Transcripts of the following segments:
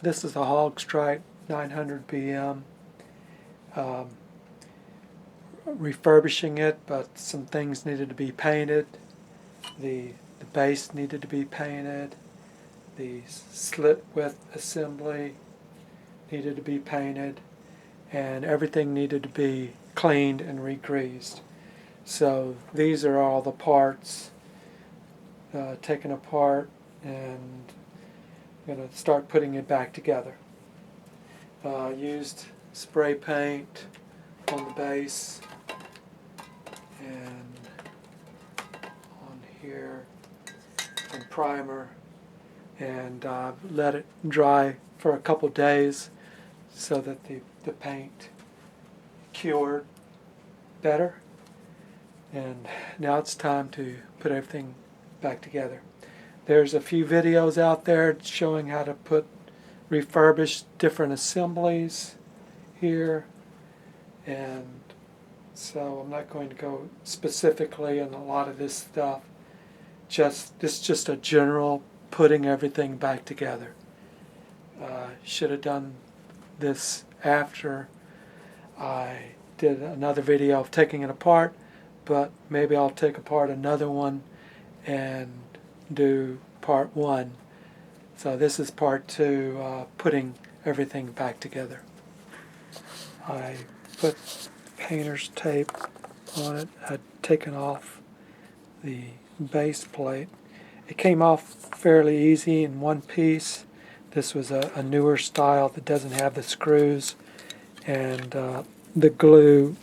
This is a Haag-Streit 900 BM. Refurbishing it, but some things needed to be painted. The base needed to be painted. The slit-width assembly needed to be painted, and everything needed to be cleaned and re-greased. So these are all the parts taken apart, and I'm going to start putting it back together. Used spray paint on the base and on here, and primer, and let it dry for a couple days so that the paint cured better. And now it's time to put everything back together. There's a few videos out there showing how to refurbish different assemblies here, and so I'm not going to go specifically on a lot of this stuff. This is just a general putting everything back together. Should have done this after I did another video of taking it apart, but maybe I'll take apart another one and do part one. So this is part two, putting everything back together. I put painter's tape on it. I'd taken off the base plate. It came off fairly easy in one piece. This was a newer style that doesn't have the screws, and the glue,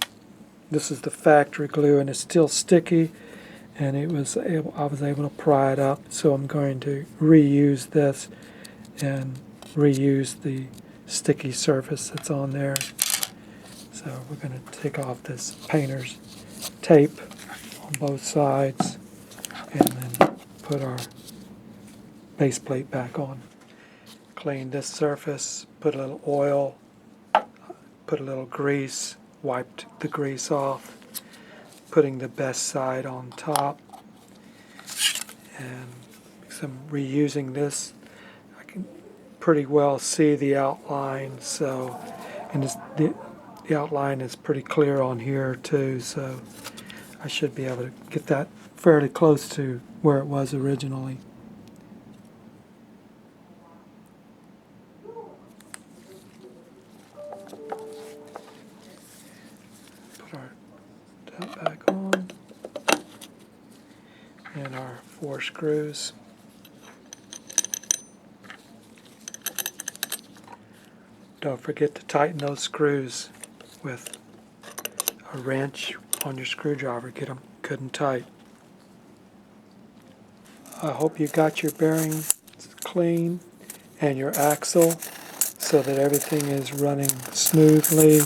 this is the factory glue, and it's still sticky, and I was able to pry it up. So I'm going to reuse this and reuse the sticky surface that's on there. So we're going to take off this painter's tape on both sides and then put our base plate back on. Clean this surface, put a little oil, put a little grease, wiped the grease off, putting the best side on top, and because I'm reusing this, I can pretty well see the outline. So, and the outline is pretty clear on here too, so I should be able to get that fairly close to where it was originally. Put our top back on, and our 4 screws. Don't forget to tighten those screws with a wrench on your screwdriver. Get them good and tight. I hope you got your bearings clean and your axle so that everything is running smoothly.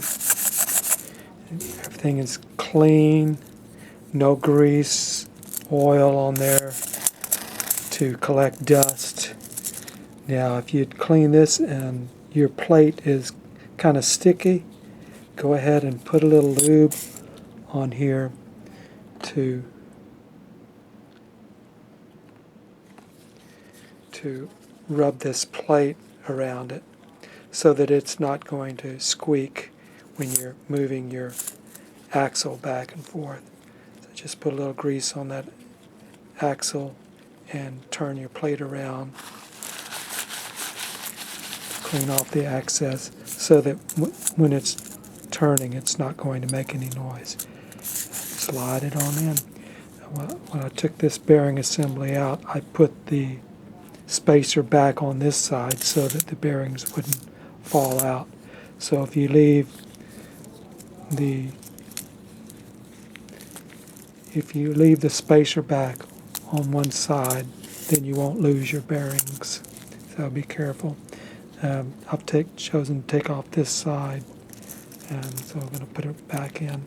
Everything is clean, no grease, oil on there to collect dust. Now if you'd clean this and your plate is kind of sticky, go ahead and put a little lube on here to rub this plate around it so that it's not going to squeak when you're moving your axle back and forth. So just put a little grease on that axle and turn your plate around. Clean off the excess so that when it's turning, it's not going to make any noise. Slide it on in. When I took this bearing assembly out, I put the spacer back on this side so that the bearings wouldn't fall out. So if you leave the spacer back on one side, then you won't lose your bearings. So be careful. I've chosen to take off this side, and so I'm going to put it back in.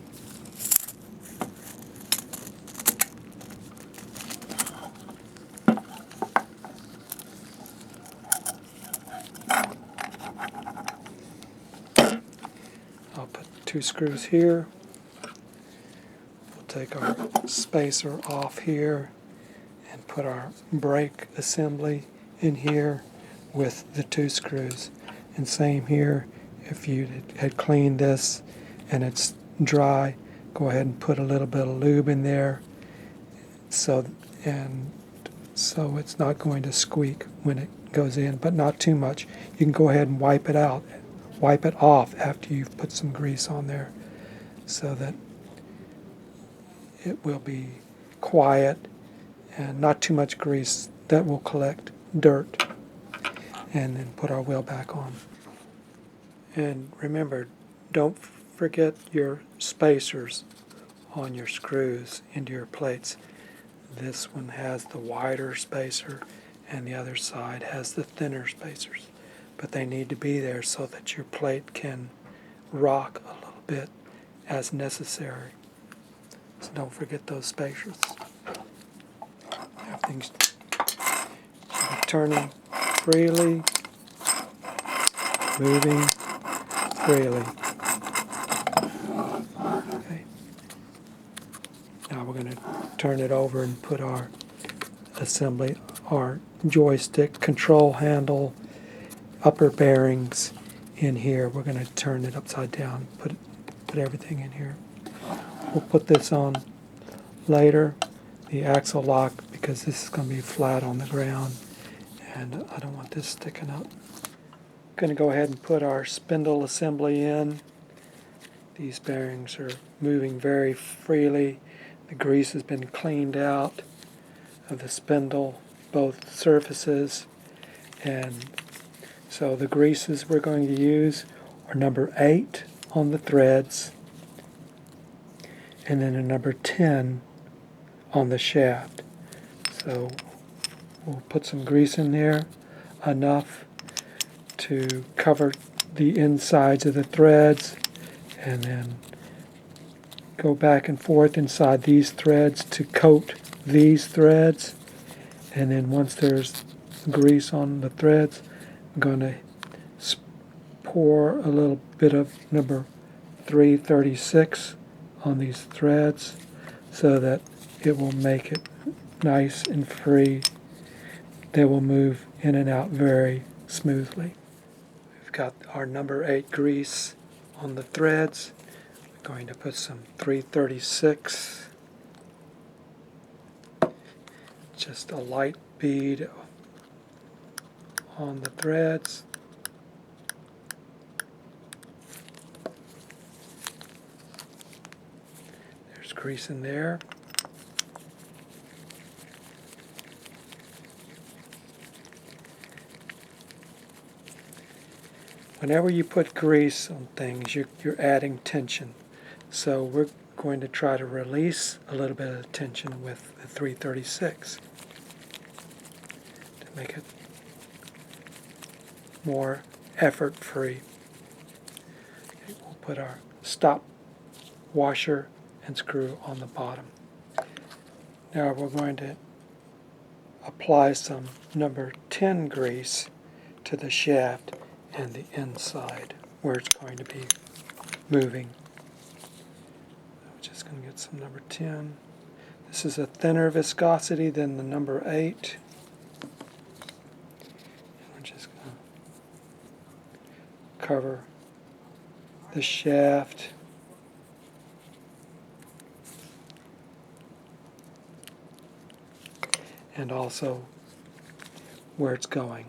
I'll put 2 screws here. We'll take our spacer off here and put our brake assembly in here. with the two screws. And same here, if you had cleaned this and it's dry, go ahead and put a little bit of lube in there so it's not going to squeak when it goes in, but not too much. You can go ahead and wipe it off after you've put some grease on there so that it will be quiet and not too much grease that will collect dirt. And then put our wheel back on. And remember, don't forget your spacers on your screws into your plates. This one has the wider spacer and the other side has the thinner spacers. But they need to be there so that your plate can rock a little bit as necessary. So don't forget those spacers. Everything's turning freely, moving freely. Okay. Now we're going to turn it over and put our assembly, our joystick, control handle, upper bearings in here. We're going to turn it upside down, put everything in here. We'll put this on later, the axle lock, because this is going to be flat on the ground and I don't want this sticking up. I'm going to go ahead and put our spindle assembly in. These bearings are moving very freely. The grease has been cleaned out of the spindle, both surfaces, and so the greases we're going to use are number 8 on the threads and then a number 10 on the shaft. So we'll put some grease in there, enough to cover the insides of the threads, and then go back and forth inside these threads to coat these threads. And then once there's grease on the threads, I'm going to pour a little bit of number 336 on these threads so that it will make it nice and free. They will move in and out very smoothly. We've got our number 8 grease on the threads. We're going to put some 336, just a light bead on the threads. There's grease in there. Whenever you put grease on things, you're adding tension. So we're going to try to release a little bit of tension with the 336 to make it more effort-free. Okay, we'll put our stop washer and screw on the bottom. Now we're going to apply some number 10 grease to the shaft and the inside where it's going to be moving. I'm just going to get some number 10. This is a thinner viscosity than the number 8. We're just going to cover the shaft. And also where it's going.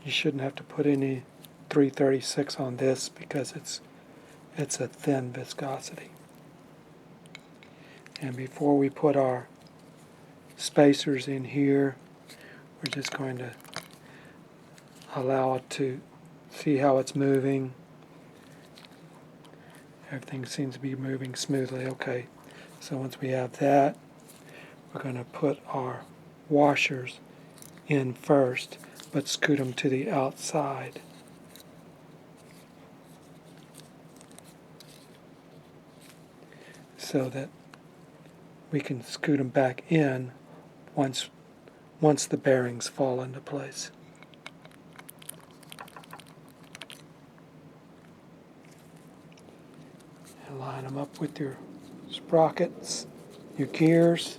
You shouldn't have to put any 336 on this because it's a thin viscosity. And before we put our spacers in here, we're just going to allow it to see how it's moving. Everything seems to be moving smoothly. Okay, so once we have that, we're going to put our washers in first, but scoot them to the outside. So that we can scoot them back in once the bearings fall into place. And line them up with your sprockets, your gears.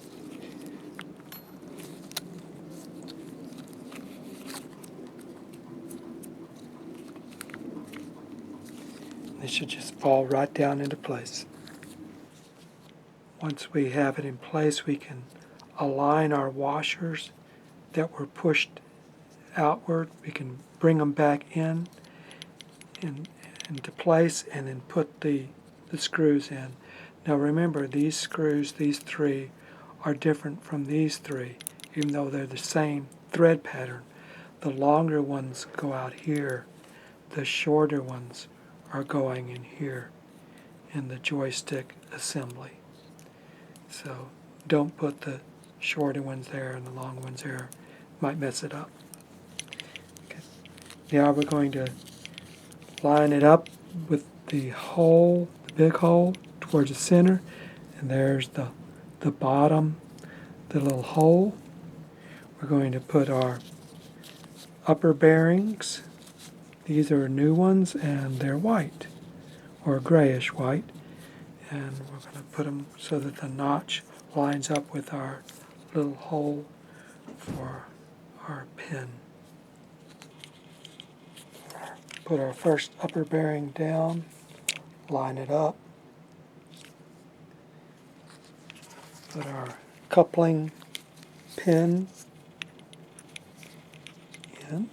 They should just fall right down into place. Once we have it in place, we can align our washers that were pushed outward. We can bring them back into place and then put the screws in. Now remember, these screws, these three, are different from these three, even though they're the same thread pattern. The longer ones go out here, the shorter ones are going in here in the joystick assembly. So don't put the shorter ones there and the long ones there. Might mess it up. Okay. Now we're going to line it up with the hole, the big hole, towards the center. And there's the bottom, the little hole. We're going to put our upper bearings. These are new ones and they're white, or grayish white. And we're going to put them so that the notch lines up with our little hole for our pin. Put our first upper bearing down, line it up. Put our coupling pin in.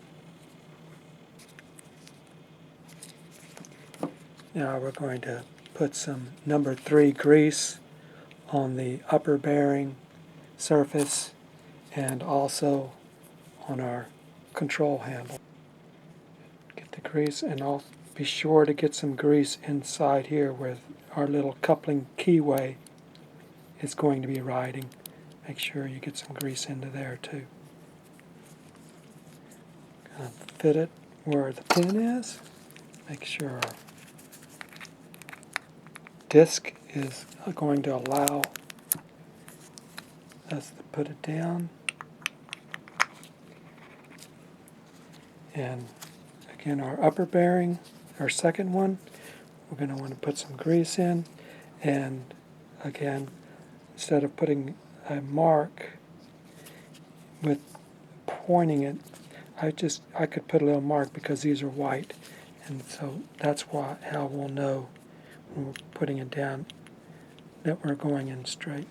Now we're going to put some number 3 grease on the upper bearing surface and also on our control handle. Get the grease, and I'll be sure to get some grease inside here where our little coupling keyway is going to be riding. Make sure you get some grease into there too. Gonna fit it where the pin is. Make sure our disc is going to allow us to put it down. And again, our upper bearing, our second one, we're going to want to put some grease in. And again, instead of putting a mark with pointing it, I could put a little mark because these are white. And so that's how we'll know when we're putting it down that we're going in straight.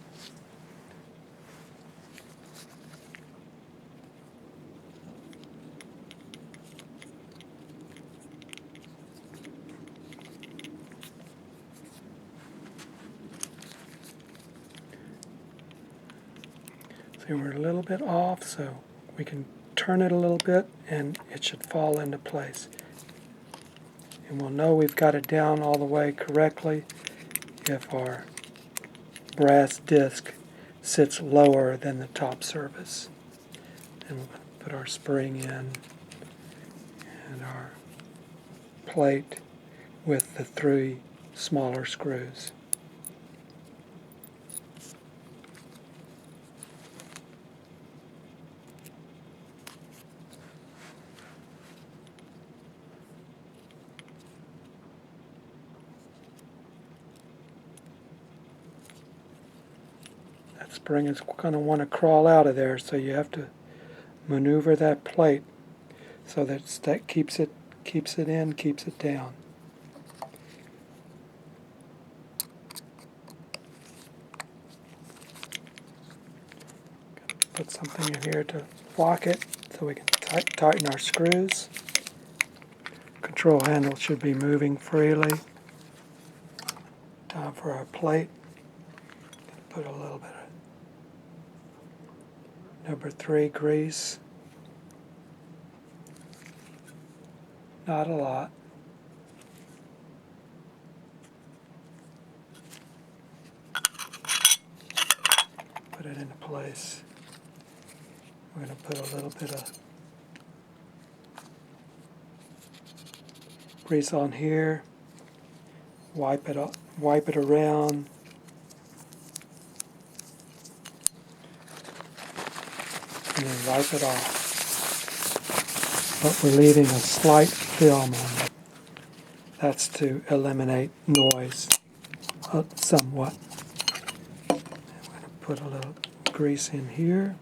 See, we're a little bit off, so we can turn it a little bit and it should fall into place. And we'll know we've got it down all the way correctly if our brass disc sits lower than the top surface. And we'll put our spring in and our plate with the 3 smaller screws. Spring is going to want to crawl out of there, so you have to maneuver that plate so that keeps it in, keeps it down. Put something in here to lock it so we can tighten our screws. Control handle should be moving freely. Time for our plate. Put a little bit of number 3 grease. Not a lot. Put it into place. We're going to put a little bit of grease on here. Wipe it around. And then wipe it off. But we're leaving a slight film on it. That's to eliminate noise. somewhat. I'm going to put a little grease in here.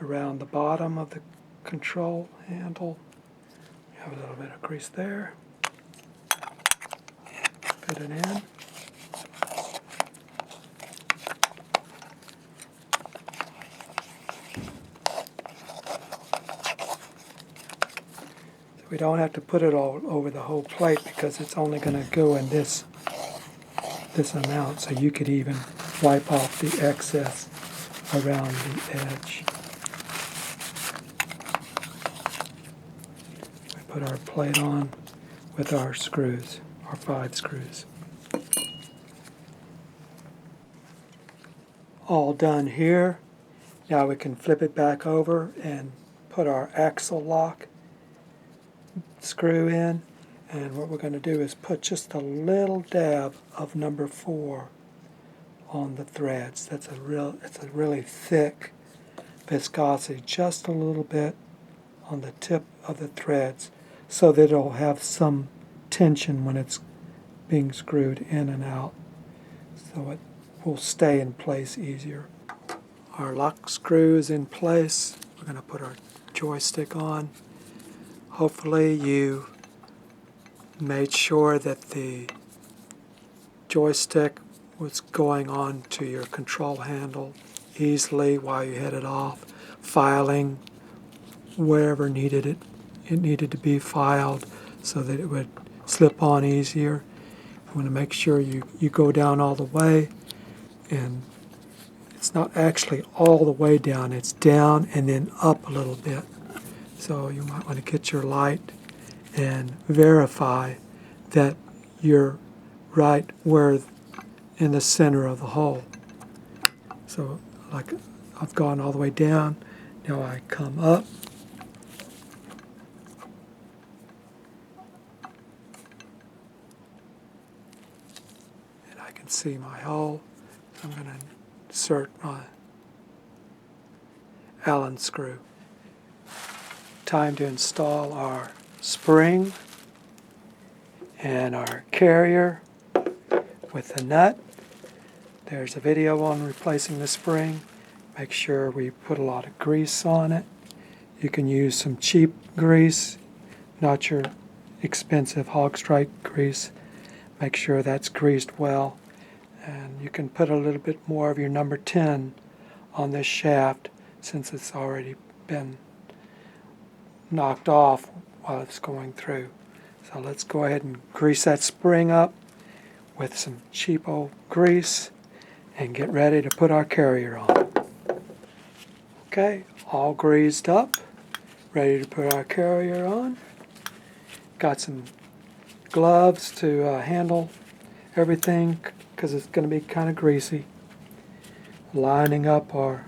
Around the bottom of the control handle. We have a little bit of grease there. Fit it in. We don't have to put it all over the whole plate because it's only going to go in this amount, so you could even wipe off the excess around the edge. We put our plate on with our screws, our 5 screws. All done here. Now we can flip it back over and put our axle lock screw in, and what we're going to do is put just a little dab of number 4 on the threads. It's a really thick viscosity, just a little bit on the tip of the threads, so that it'll have some tension when it's being screwed in and out, so it will stay in place easier. Our lock screw is in place. We're going to put our joystick on. Hopefully you made sure that the joystick was going on to your control handle easily while you had it off, filing wherever it needed to be filed so that it would slip on easier. You want to make sure you go down all the way, and it's not actually all the way down, it's down and then up a little bit. So you might want to get your light and verify that you're right where in the center of the hole. So like I've gone all the way down, now I come up. And I can see my hole. I'm going to insert my Allen screw. Time to install our spring and our carrier with the nut. There's a video on replacing the spring. Make sure we put a lot of grease on it. You can use some cheap grease, not your expensive Haag-Streit grease. Make sure that's greased well. And you can put a little bit more of your number 10 on this shaft since it's already been knocked off while it's going through. So let's go ahead and grease that spring up with some cheap old grease and get ready to put our carrier on. Okay, all greased up, ready to put our carrier on. Got some gloves to handle everything because it's going to be kind of greasy. Lining up our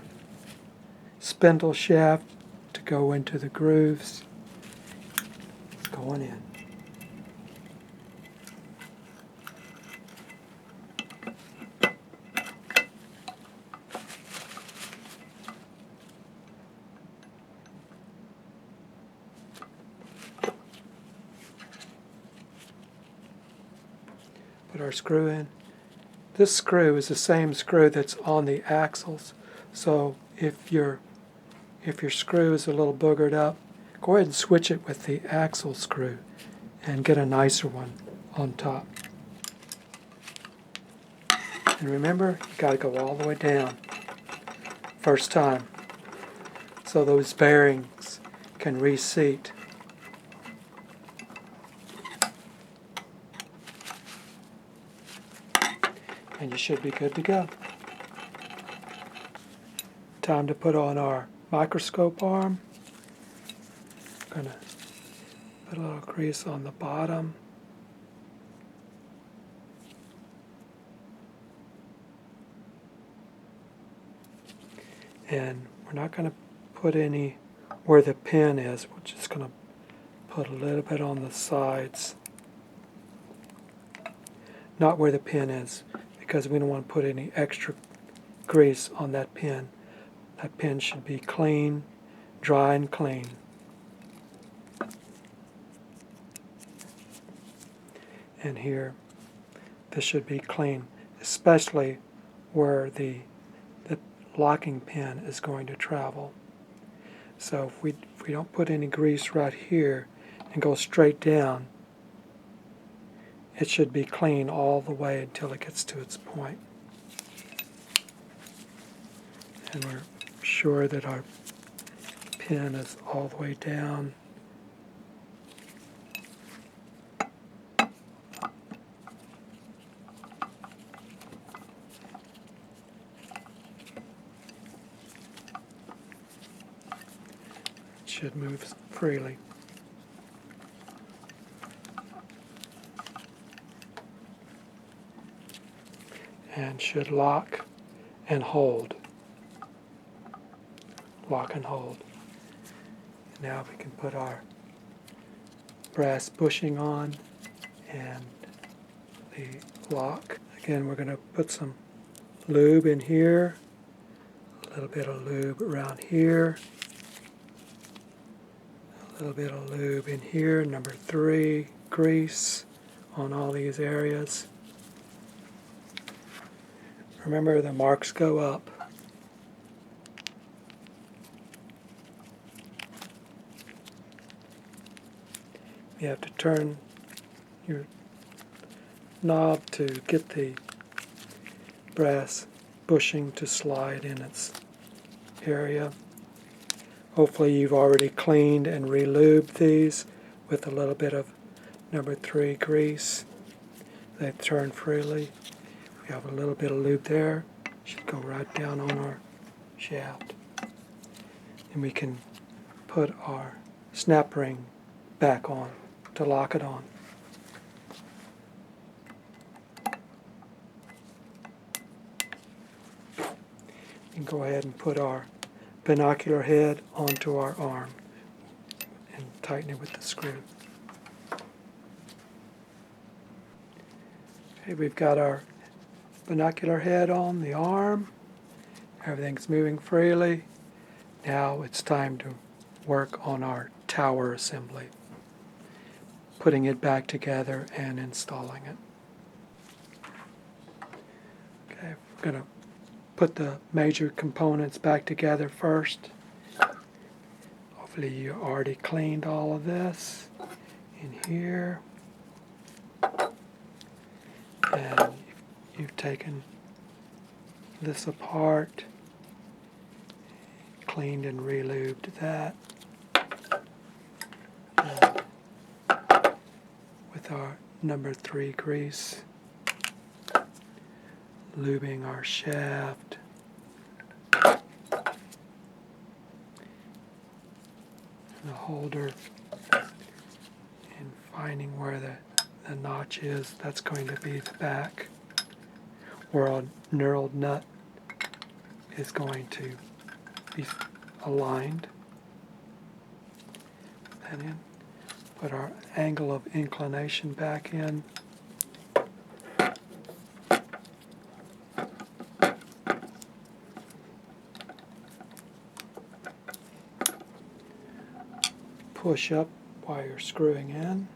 spindle shaft to go into the grooves. It's going in. Put our screw in. This screw is the same screw that's on the axles, so if your screw is a little boogered up, go ahead and switch it with the axle screw and get a nicer one on top. And remember, you got to go all the way down first time so those bearings can reseat. And you should be good to go. Time to put on our microscope arm. I'm going to put a little grease on the bottom. And we're not going to put any where the pin is. We're just going to put a little bit on the sides. Not where the pin is, because we don't want to put any extra grease on that pin. That pin should be clean, dry and clean. and here. This should be clean, especially where the locking pin is going to travel. So if we don't put any grease right here and go straight down, it should be clean all the way until it gets to its point. And we're sure that our pin is all the way down. It should move freely. And should lock and hold. Lock and hold. Now we can put our brass bushing on and the lock. Again, we're going to put some lube in here, a little bit of lube around here, a little bit of lube in here, number 3, grease on all these areas. Remember, the marks go up. You have to turn your knob to get the brass bushing to slide in its area. Hopefully you've already cleaned and re-lubed these with a little bit of number 3 grease. They turn freely. We have a little bit of lube there. Should go right down on our shaft. And we can put our snap ring back on to lock it on. And go ahead and put our binocular head onto our arm and tighten it with the screw. Okay, we've got our binocular head on the arm. Everything's moving freely. Now it's time to work on our tower assembly, putting it back together and installing it. Okay, we're going to put the major components back together first. Hopefully you already cleaned all of this in here. And you've taken this apart, cleaned and re-lubed that. And with our number 3 grease, lubing our shaft. And the holder, and finding where the notch is. That's going to be the back, where our knurled nut is going to be aligned. And in, put our angle of inclination back in. Push up while you're screwing in.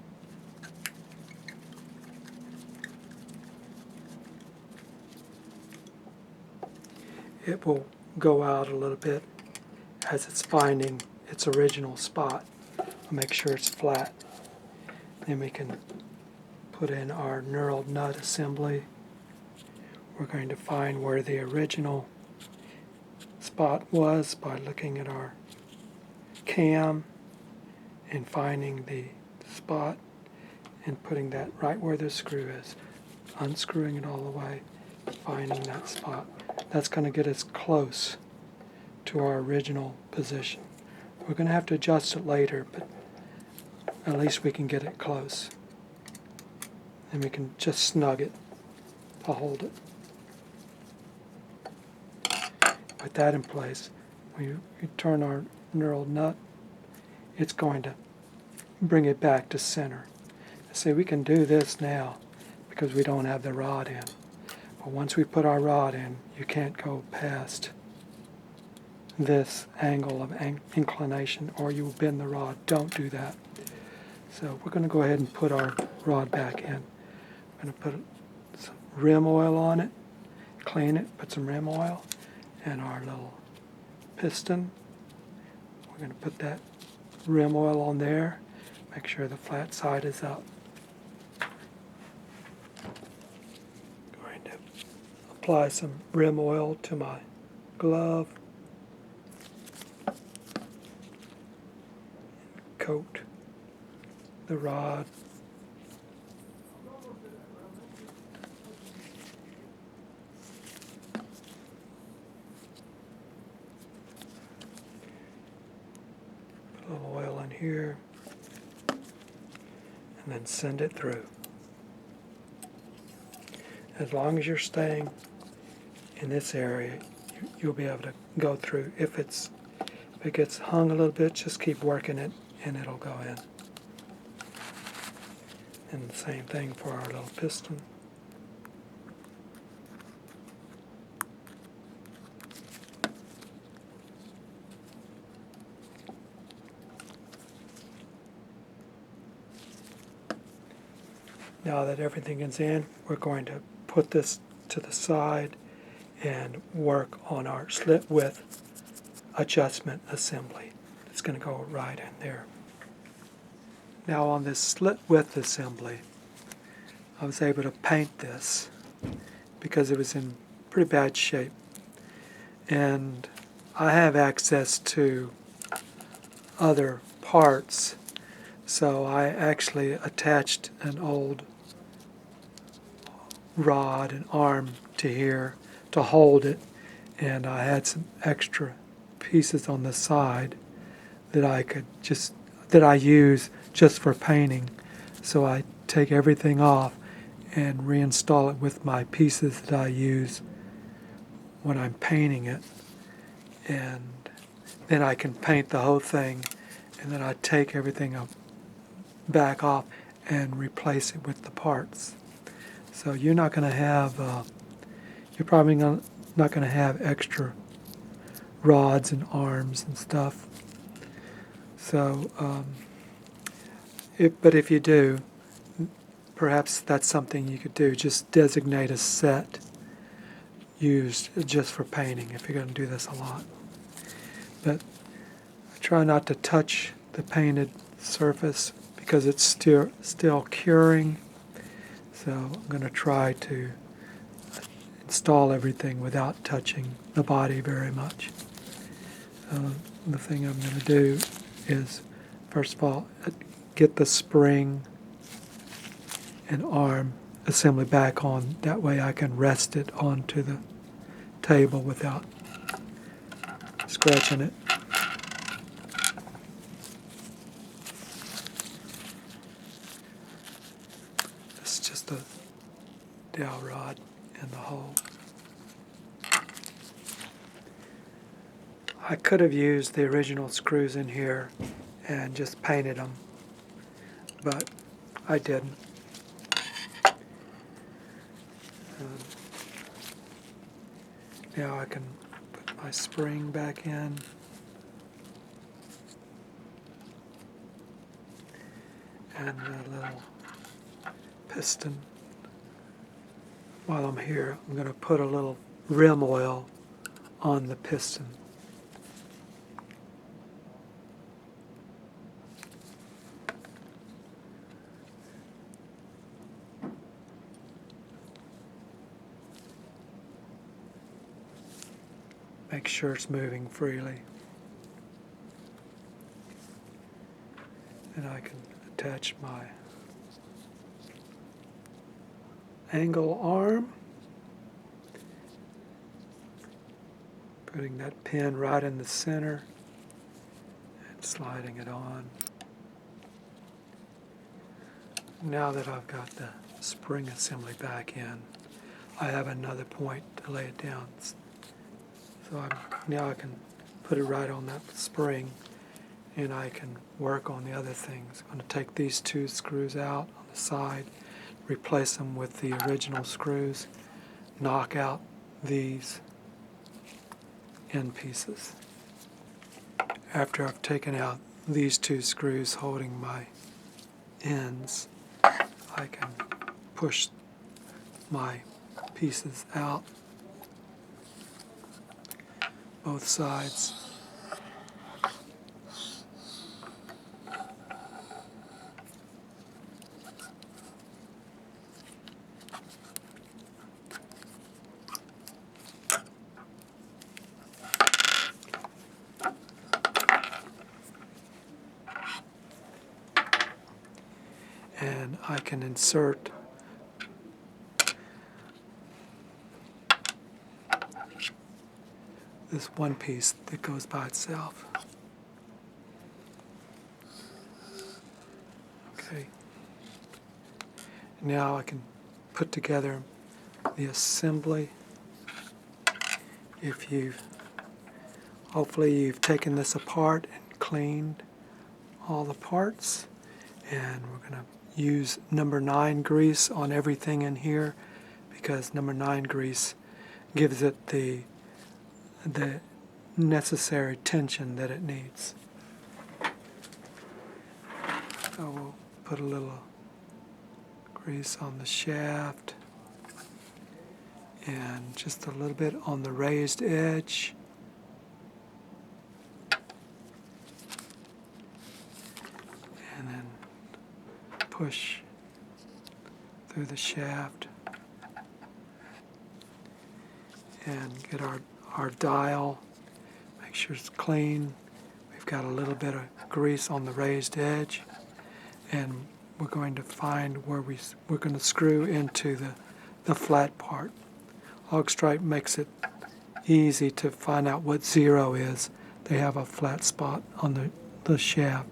It will go out a little bit as it's finding its original spot. We'll make sure it's flat. Then we can put in our knurled nut assembly. We're going to find where the original spot was by looking at our cam and finding the spot and putting that right where the screw is. Unscrewing it all the way, finding that spot. That's going to get us close to our original position. We're going to have to adjust it later, but at least we can get it close. And we can just snug it to hold it. With that in place, when you turn our knurled nut, it's going to bring it back to center. See, we can do this now because we don't have the rod in. But once we put our rod in, you can't go past this angle of inclination or you will bend the rod. Don't do that. So we're going to go ahead and put our rod back in. going to put some rim oil on it, clean it, put some rim oil, and our little piston. We're going to put that rim oil on there, make sure the flat side is up. Going to apply some rim oil to my glove. Coat the rod. Put a little oil in here and then send it through. As long as you're staying in this area, you'll be able to go through. If it gets hung a little bit, just keep working it and it'll go in. And the same thing for our little piston. Now that everything is in, we're going to put this to the side and work on our slit width adjustment assembly. It's going to go right in there. Now on this slit width assembly, I was able to paint this because it was in pretty bad shape. And I have access to other parts, so I actually attached an old rod and arm to here to hold it, and I had some extra pieces on the side that I use just for painting. So I take everything off and reinstall it with my pieces that I use when I'm painting it, and then I can paint the whole thing, and then I take everything back off and replace it with the parts. So you're not going to have, you're probably not going to have extra rods and arms and stuff. So, but if you do, perhaps that's something you could do. Just designate a set used just for painting if you're going to do this a lot. But try not to touch the painted surface because it's still curing. So I'm going to try to install everything without touching the body very much. The thing I'm going to do is, first of all, get the spring and arm assembly back on. That way I can rest it onto the table without scratching it. It's just a dowel rod in the hole. I could have used the original screws in here and just painted them, but I didn't. Now I can put my spring back in. And the little piston. While I'm here, I'm going to put a little rim oil on the piston. Make sure it's moving freely. And I can attach my angle arm, putting that pin right in the center and sliding it on. Now that I've got the spring assembly back in, I have another point to lay it down. So now I can put it right on that spring, and I can work on the other things. I'm going to take these two screws out on the side, replace them with the original screws, knock out these end pieces. After I've taken out these two screws holding my ends, I can push my pieces out, both sides. And I can insert this one piece that goes by itself. Okay. Now I can put together the assembly. Hopefully you've taken this apart and cleaned all the parts, and we're going to use number 9 grease on everything in here, because number 9 grease gives it the necessary tension that it needs. So we'll put a little grease on the shaft and just a little bit on the raised edge. And then push through the shaft and get our dial. Make sure it's clean. We've got a little bit of grease on the raised edge, and we're going to find where we're going to screw into the flat part. Haag-Streit makes it easy to find out what 0 is. They have a flat spot on the shaft.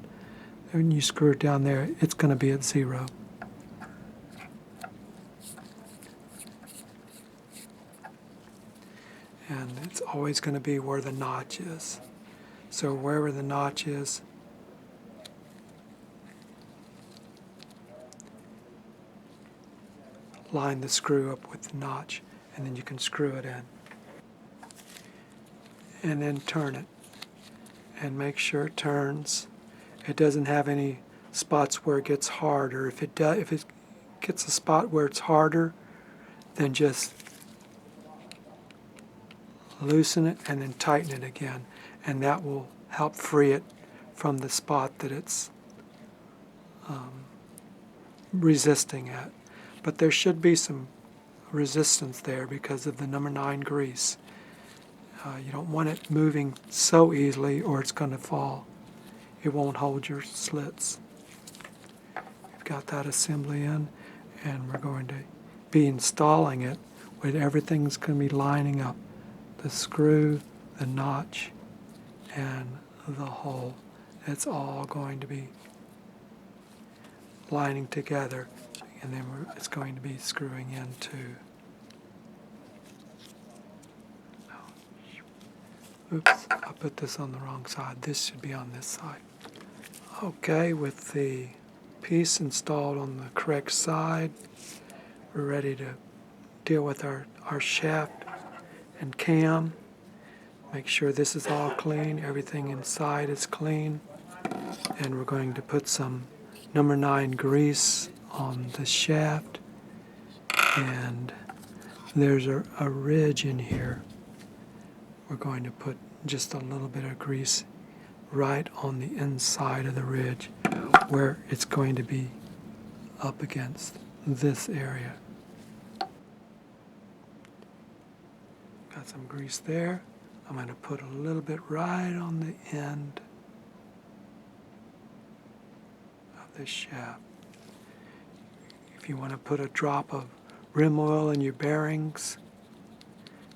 When you screw it down there, it's going to be at 0. And it's always going to be where the notch is. So wherever the notch is, line the screw up with the notch, and then you can screw it in. And then turn it. And make sure it turns. It doesn't have any spots where it gets harder. If it gets a spot where it's harder, then just loosen it and then tighten it again, and that will help free it from the spot that it's resisting at. But there should be some resistance there because of the number 9 grease. You don't want it moving so easily or it's going to fall. It won't hold your slits. We've got that assembly in, and we're going to be installing it where everything's going to be lining up. The screw, the notch, and the hole. It's all going to be lining together, and then it's going to be screwing into. Oops, I put this on the wrong side. This should be on this side. Okay, with the piece installed on the correct side, we're ready to deal with our shaft and cam. Make sure this is all clean, everything inside is clean. And we're going to put some number 9 grease on the shaft. And there's a ridge in here. We're going to put just a little bit of grease right on the inside of the ridge where it's going to be up against this area. Got some grease there. I'm going to put a little bit right on the end of this shaft. If you want to put a drop of rim oil in your bearings,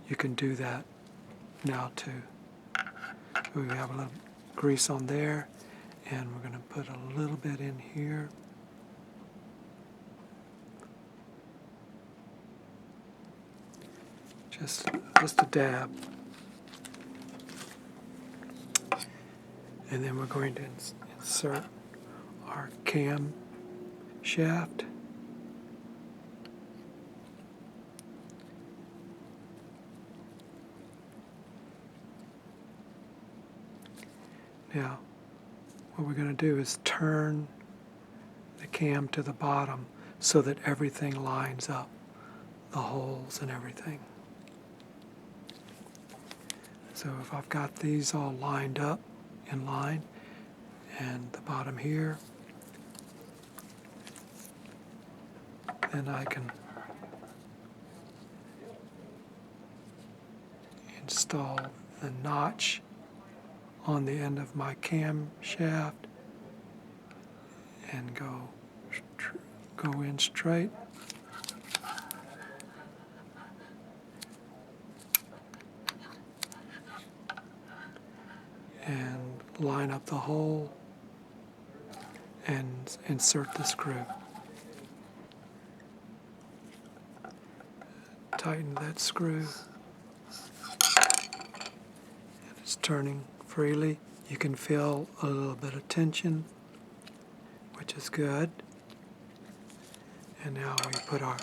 you can do that now too. We have a little grease on there, and we're going to put a little bit in here. Just a dab. And then we're going to insert our cam shaft. Now, what we're going to do is turn the cam to the bottom so that everything lines up. the holes and everything. So if I've got these all lined up in line, and the bottom here, then I can install the notch on the end of my camshaft and go in straight. And line up the hole and insert the screw. Tighten that screw. And it's turning freely. You can feel a little bit of tension, which is good. And now we put our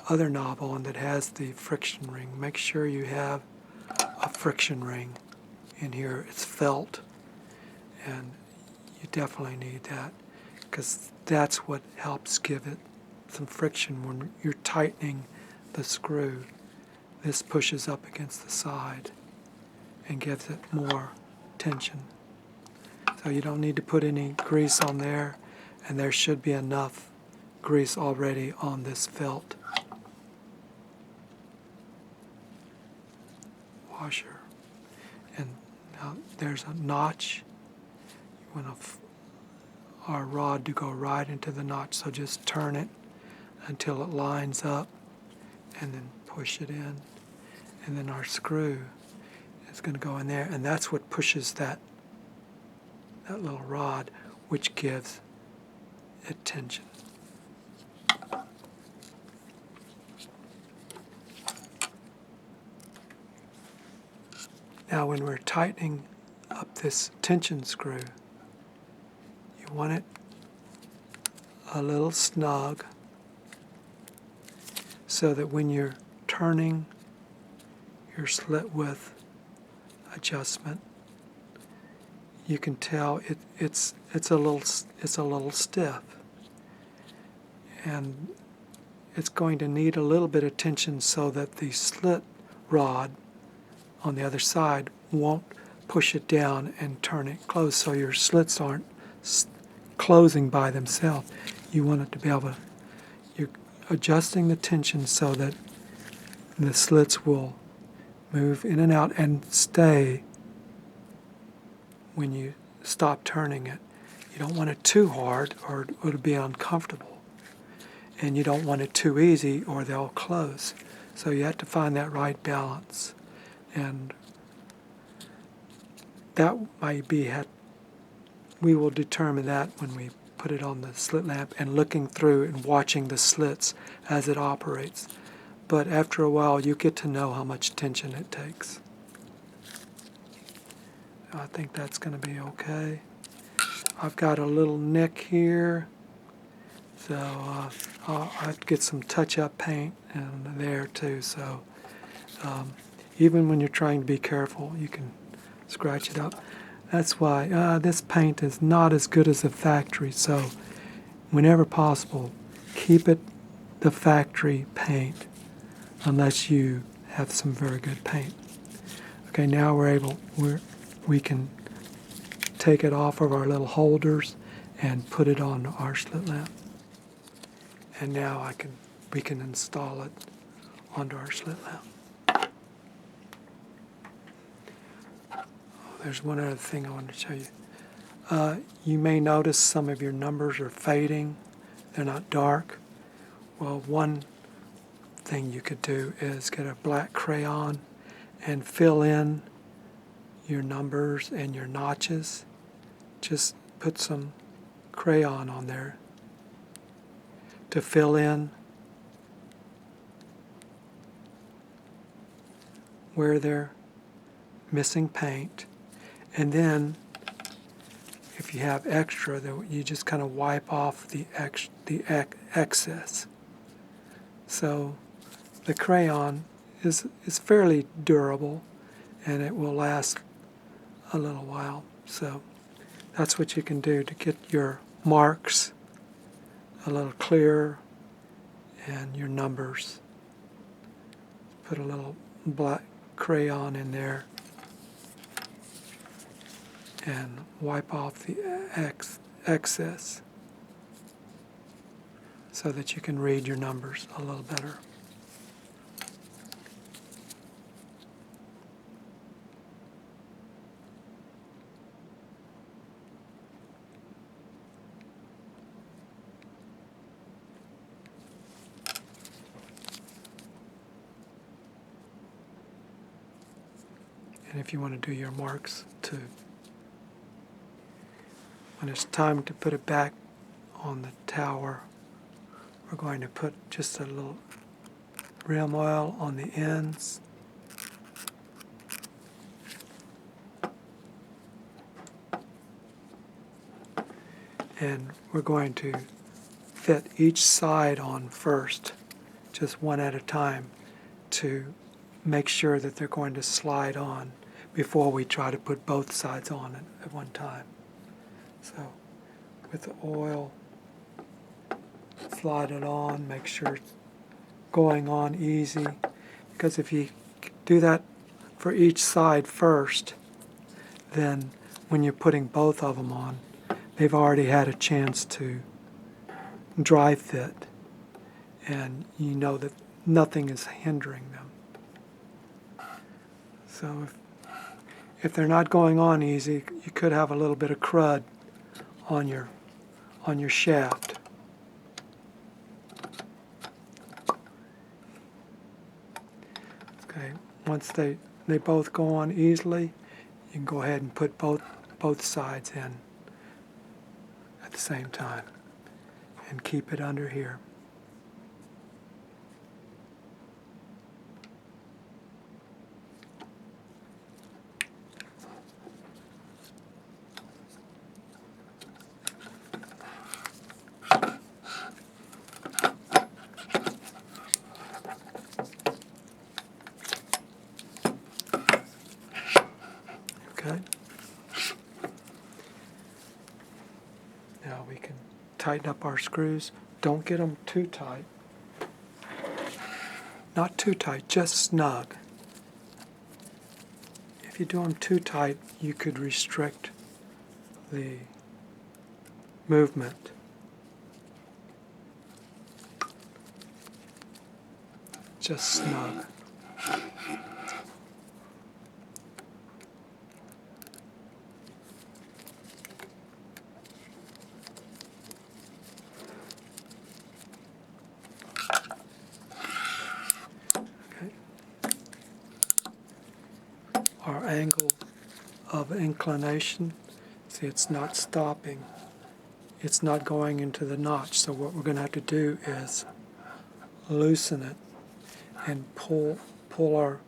other knob on that has the friction ring. Make sure you have a friction ring in here. It's felt, and you definitely need that because that's what helps give it some friction when you're tightening the screw. This pushes up against the side and gives it more tension. So you don't need to put any grease on there, and there should be enough grease already on this felt washer. And now there's a notch. You want our rod to go right into the notch, so just turn it until it lines up and then push it in. And then our screw is going to go in there, and that's what pushes that little rod, which gives it tension. Now when we're tightening up this tension screw, you want it a little snug so that when you're turning your slit width adjustment, you can tell it's a little stiff, and it's going to need a little bit of tension so that the slit rod on the other side won't push it down and turn it closed, so your slits aren't closing by themselves. You want it to be able to, you're adjusting the tension so that the slits will move in and out and stay when you stop turning it. You don't want it too hard or it'll be uncomfortable, and you don't want it too easy or they'll close. So you have to find that right balance. And that might be, we will determine that when we put it on the slit lamp and looking through and watching the slits as it operates. But after a while, you get to know how much tension it takes. I think that's going to be okay. I've got a little nick here, so I'll have to get some touch-up paint in there too. So even when you're trying to be careful, you can scratch it up. That's why this paint is not as good as the factory. So whenever possible, keep it the factory paint unless you have some very good paint. Okay, now we can take it off of our little holders and put it on our slit lamp. And now we can install it onto our slit lamp. There's one other thing I want to show you. You may notice some of your numbers are fading. They're not dark. Well, one thing you could do is get a black crayon and fill in your numbers and your notches. Just put some crayon on there to fill in where they're missing paint. And then, if you have extra, you just kind of wipe off the excess. So the crayon is fairly durable, and it will last a little while. So that's what you can do to get your marks a little clearer and your numbers put a little black crayon in there and wipe off the excess so that you can read your numbers a little better. And if you want to do your marks too. When it's time to put it back on the tower, we're going to put just a little rim oil on the ends. And we're going to fit each side on first, just one at a time, to make sure that they're going to slide on before we try to put both sides on at one time. So with the oil, slide it on, make sure it's going on easy, because if you do that for each side first, then when you're putting both of them on, they've already had a chance to dry fit, and you know that nothing is hindering them. So if they're not going on easy, you could have a little bit of crud on your shaft. Okay, once they both go on easily, you can go ahead and put both sides in at the same time and keep it under here. Okay. Now we can tighten up our screws. Don't get them too tight. Not too tight, just snug. If you do them too tight, you could restrict the movement. Just snug. Our angle of inclination, see, it's not stopping. It's not going into the notch. So what we're going to have to do is loosen it and pull our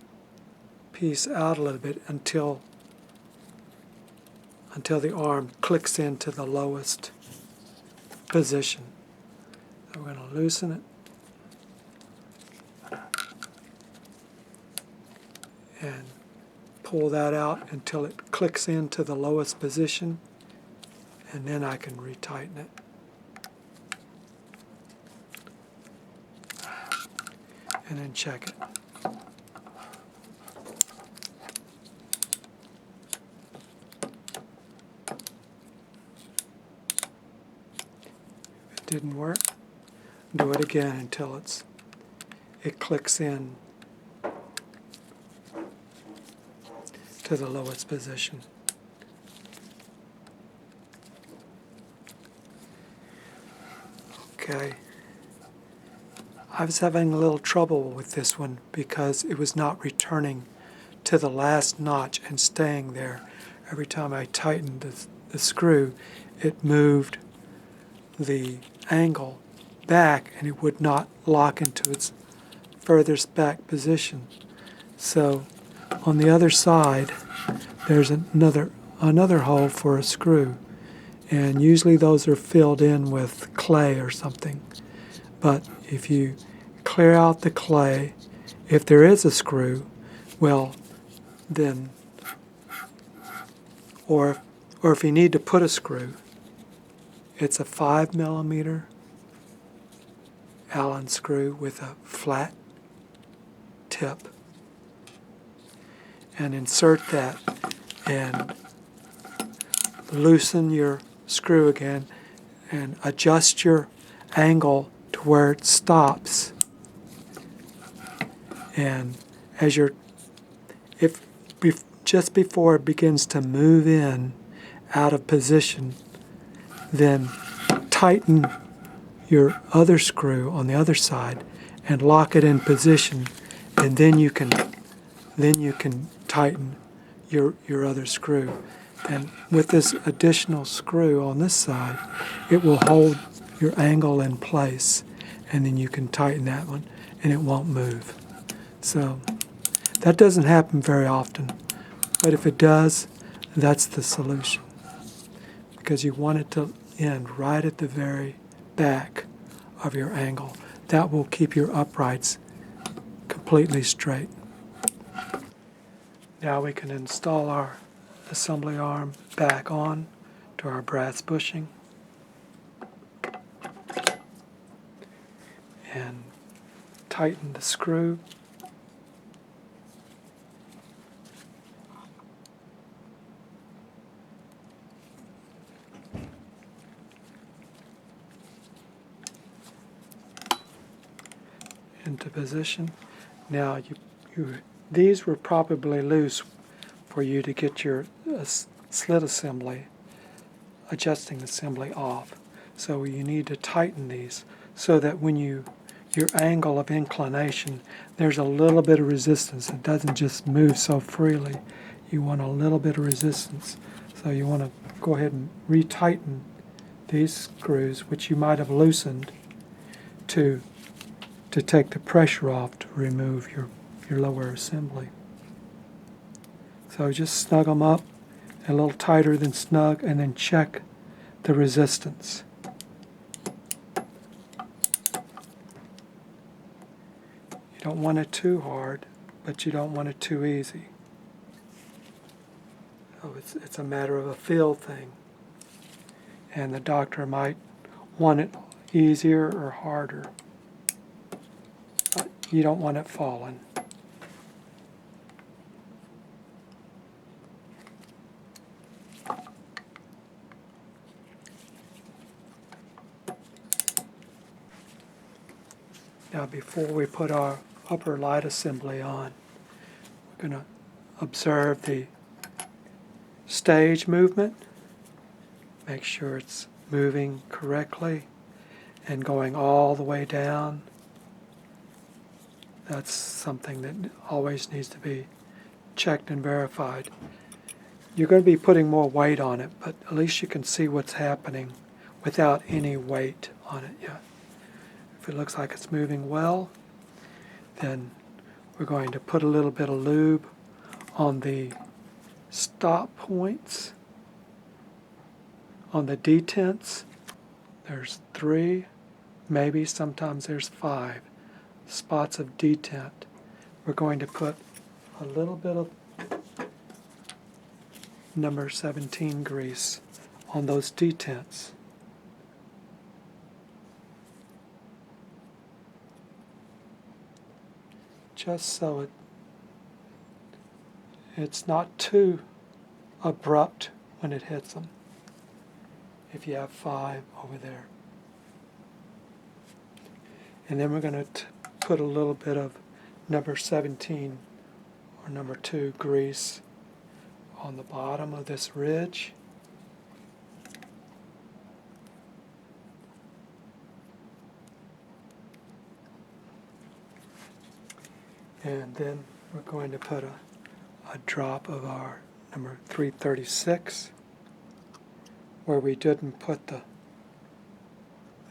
piece out a little bit until the arm clicks into the lowest position. So we're going to loosen it and pull that out until it clicks into the lowest position, and then I can retighten it. And then check it. If it didn't work, do it again until it clicks in to the lowest position. Okay. I was having a little trouble with this one because it was not returning to the last notch and staying there. Every time I tightened the screw, it moved the angle back and it would not lock into its furthest back position. So on the other side, there's another hole for a screw, and usually those are filled in with clay or something. But if you clear out the clay, if there is a screw, well, then, or if you need to put a screw, it's a 5mm Allen screw with a flat tip and insert that and loosen your screw again and adjust your angle to where it stops. And as just before it begins to move in out of position, then tighten your other screw on the other side and lock it in position, and then you can tighten your other screw. And with this additional screw on this side, it will hold your angle in place, and then you can tighten that one and it won't move. So that doesn't happen very often, but if it does, that's the solution, because you want it to end right at the very back of your angle. That will keep your uprights completely straight. Now we can install our assembly arm back on to our brass bushing and tighten the screw. Into position. Now these were probably loose for you to get your slit assembly, adjusting assembly off. So you need to tighten these so that when your angle of inclination, there's a little bit of resistance. It doesn't just move so freely. You want a little bit of resistance. So you want to go ahead and retighten these screws, which you might have loosened, to take the pressure off to remove your lower assembly. So just snug them up a little tighter than snug, and then check the resistance. You don't want it too hard, but you don't want it too easy. So it's a matter of a feel thing. And the doctor might want it easier or harder. But you don't want it falling. Now before we put our upper light assembly on, we're going to observe the stage movement. Make sure it's moving correctly and going all the way down. That's something that always needs to be checked and verified. You're going to be putting more weight on it, but at least you can see what's happening without any weight on it yet. If it looks like it's moving well, then we're going to put a little bit of lube on the stop points, on the detents. There's 3, maybe sometimes there's 5 spots of detent. We're going to put a little bit of number 17 grease on those detents. Just so it's not too abrupt when it hits them. If you have 5 over there. And then we're going to put a little bit of number 17 or number 2 grease on the bottom of this ridge. And then we're going to put a drop of our number 336 where we didn't put the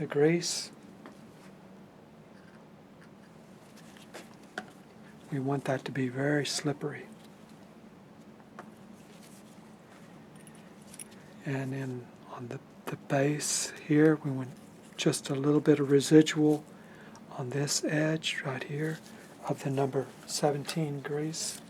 grease. We want that to be very slippery. And then on the base here, we want just a little bit of residual on this edge right here of the number 17 grease.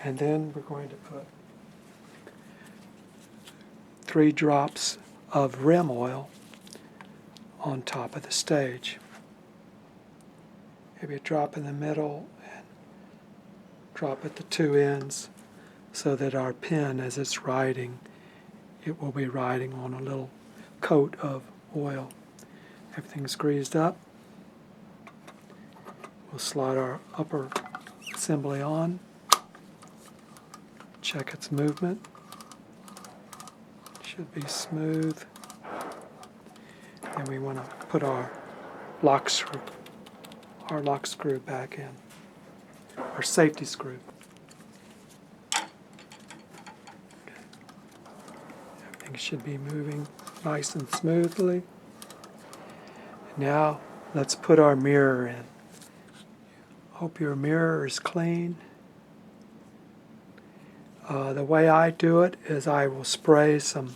And then we're going to put 3 drops of rim oil on top of the stage. Maybe a drop in the middle and drop at the 2 ends so that our pen, as it's riding, it will be riding on a little coat of oil. Everything's greased up. We'll slide our upper assembly on. Check its movement. Should be smooth. And we want to put our lock screw back in, our safety screw. Okay. Everything should be moving nice and smoothly. Now let's put our mirror in. Hope your mirror is clean. The way I do it is I will spray some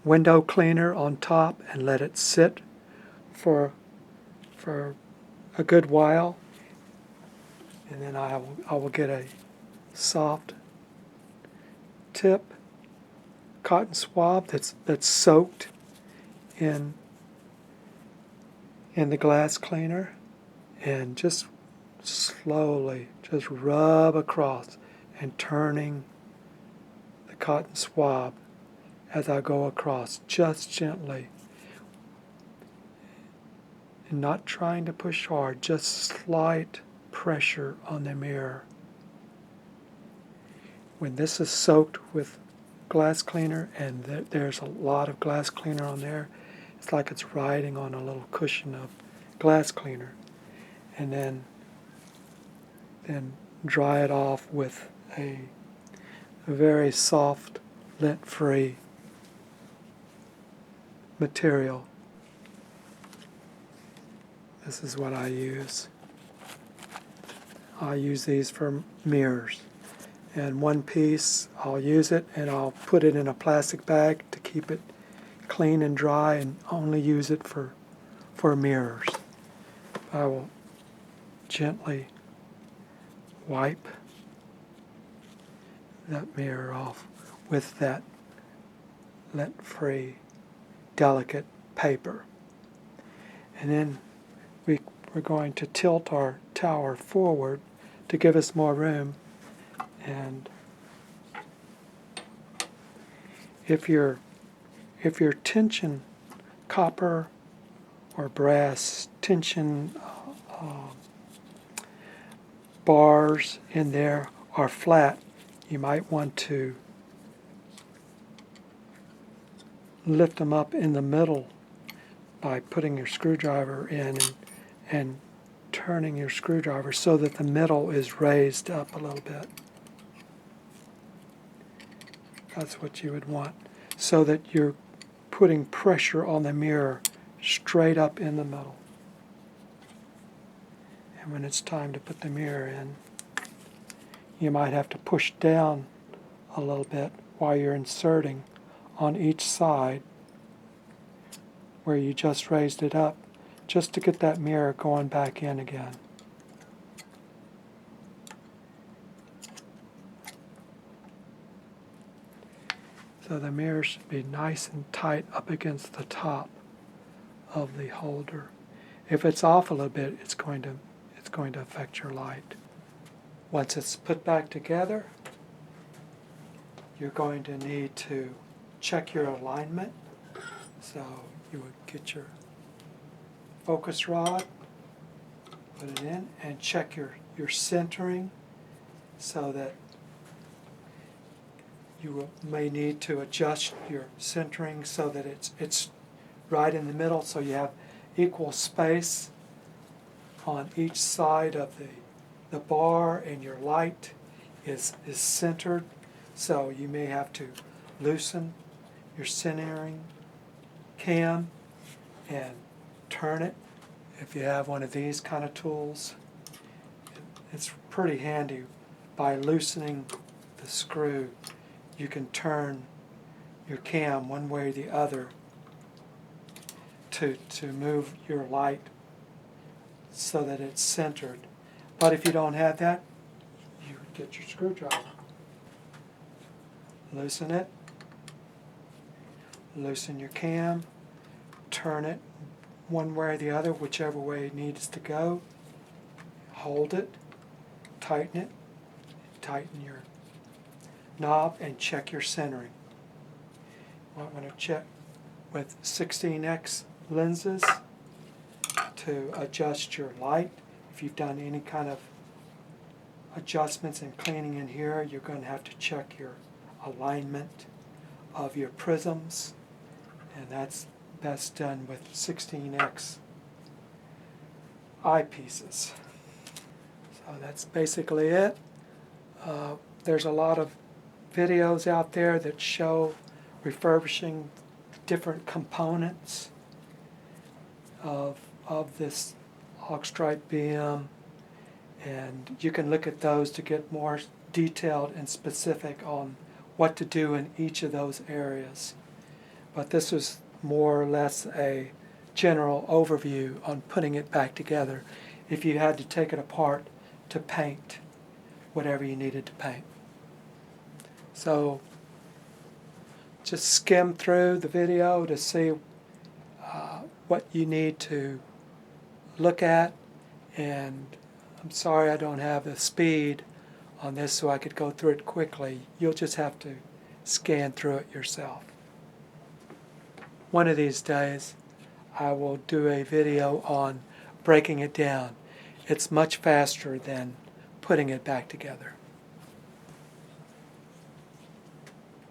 window cleaner on top and let it sit for a good while, and then I will get a soft tip cotton swab that's soaked in the glass cleaner, and just slowly just rub across and turning the cotton swab as I go across, just gently, and not trying to push hard, just slight pressure on the mirror. When this is soaked with glass cleaner, and there's a lot of glass cleaner on there, it's like it's riding on a little cushion of glass cleaner. And then dry it off with a very soft, lint-free material. This is what I use. I use these for mirrors. And one piece, I'll use it and I'll put it in a plastic bag to keep it clean and dry, and only use it for mirrors. I will gently wipe that mirror off with that lint-free, delicate paper. And then we're going to tilt our tower forward to give us more room. And if your tension copper or brass tension bars in there are flat, you might want to lift them up in the middle by putting your screwdriver in and turning your screwdriver so that the middle is raised up a little bit. That's what you would want, so that you're putting pressure on the mirror straight up in the middle. And when it's time to put the mirror in, you might have to push down a little bit while you're inserting on each side where you just raised it up, just to get that mirror going back in again. So the mirror should be nice and tight up against the top of the holder. If it's off a little bit, it's going to affect your light. Once it's put back together, you're going to need to check your alignment. So you would get your focus rod, put it in, and check your centering, so that you may need to adjust your centering so that it's right in the middle, so you have equal space on each side of the bar, and your light is centered. So you may have to loosen your centering cam and turn it if you have one of these kind of tools. It's pretty handy. By loosening the screw, you can turn your cam one way or the other to move your light so that it's centered. But if you don't have that, you would get your screwdriver loosen it, loosen your cam, turn it one way or the other, whichever way it needs to go, hold it, tighten your knob, and check your centering. I'm going to check with 16x lenses to adjust your light. If you've done any kind of adjustments and cleaning in here, you're going to have to check your alignment of your prisms, and that's best done with 16x eyepieces. So that's basically it. There's a lot of videos out there that show refurbishing different components of this Haag-Streit beam, and you can look at those to get more detailed and specific on what to do in each of those areas. But this is more or less a general overview on putting it back together if you had to take it apart to paint whatever you needed to paint. So just skim through the video to see what you need to look at, and I'm sorry I don't have the speed on this so I could go through it quickly. You'll just have to scan through it yourself. One of these days I will do a video on breaking it down. It's much faster than putting it back together.